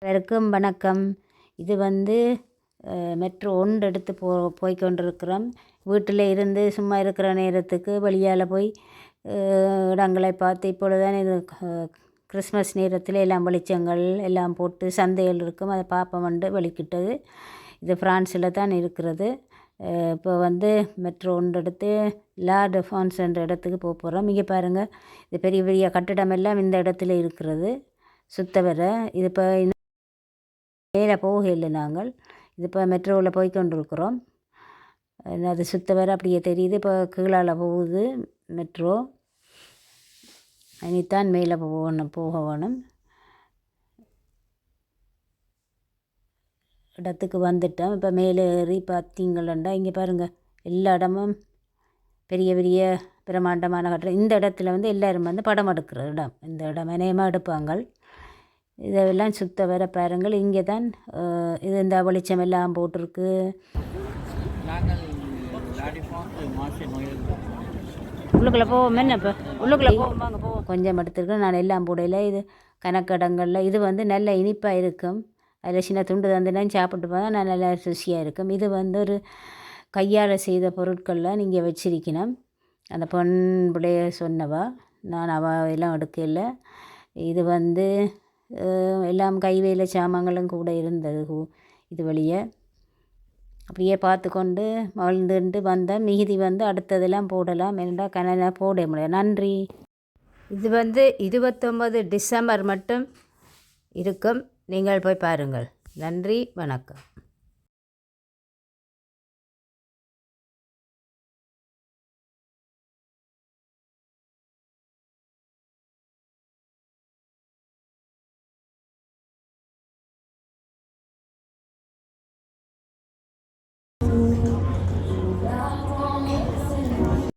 அனைவருக்கும் வணக்கம். இது வந்து மெட்ரோ ஒன்று எடுத்து போய்கொண்டிருக்கிறோம். வீட்டில் இருந்து சும்மா இருக்கிற நேரத்துக்கு வெளியால் போய் இடங்களை பார்த்து இப்பொழுதுதான் இது கிறிஸ்மஸ் நேரத்தில் எல்லாம் வெளிச்சங்கள் எல்லாம் போட்டு சந்தைகள் இருக்கும், அதை பார்ப்போம்ண்டு வெளிக்கிட்டது. இது ஃப்ரான்ஸில் தான் இருக்கிறது. இப்போ வந்து மெட்ரோ ஒன்று எடுத்து லா டெஃபான்ஸ் என்ற இடத்துக்கு போகிறோம். இங்கே பாருங்கள், இது பெரிய பெரிய கட்டிடமெல்லாம் இந்த இடத்துல இருக்கிறது. சுத்த வர இது இப்போ மேலே போகலை. நாங்கள் இது இப்போ மெட்ரோவில் போய்கொண்டிருக்கிறோம். அது சுத்த வர அப்படியே தெரியுது. இப்போ கீழால் போகுது மெட்ரோ. இனித்தான் மேலே போக வேணும். இடத்துக்கு வந்துட்டோம். இப்போ மேலே ஏறி பார்த்தீங்களா, இங்கே பாருங்கள், எல்லா இடமும் பெரிய பெரிய பிரமாண்டமான கட்டிடம். இந்த இடத்துல வந்து எல்லோரும் வந்து படம் எடுக்கிற இடம். இந்த இடம் இணையமாக எடுப்பாங்க. இதெல்லாம் சுத்த வர பாருங்கள். இங்கே தான் இது இந்த வெளிச்சம் எல்லாம் போட்டிருக்கு. உள்ளுக்குள்ளே போவோம். என்ன இப்போ உள்ளுக்குள்ளே போவோம், வாங்க போவோம். கொஞ்சம் எடுத்துருக்கேன் நான், எல்லாம் போடையில். இது கணக்கடங்களில் இது வந்து நல்ல இனிப்பாக இருக்கும். அதில் சின்ன துண்டு தந்துலாம் சாப்பிட்டு போனால் நல்லா ருசியாக இருக்கும். இது வந்து ஒரு கையால் செய்த பொருட்கள்லாம் நீங்கள் வச்சிருக்கணும். அந்த பொண்ணுடைய சொன்னவா, நான் எல்லாம் எடுக்கல. இது வந்து எல்லாம் கைவேலை சாமான்களும் கூட இருந்தது. இது வழியே அப்படியே பார்த்து கொண்டு மகிழ்ந்துட்டு வந்தால் மீதி வந்து அடுத்ததெல்லாம் போடலாம். என்னடா கனலா போட முடியாது. நன்றி. இது வந்து 29 டிசம்பர் மட்டும் இருக்கும். நீங்கள் போய் பாருங்கள். நன்றி, வணக்கம்.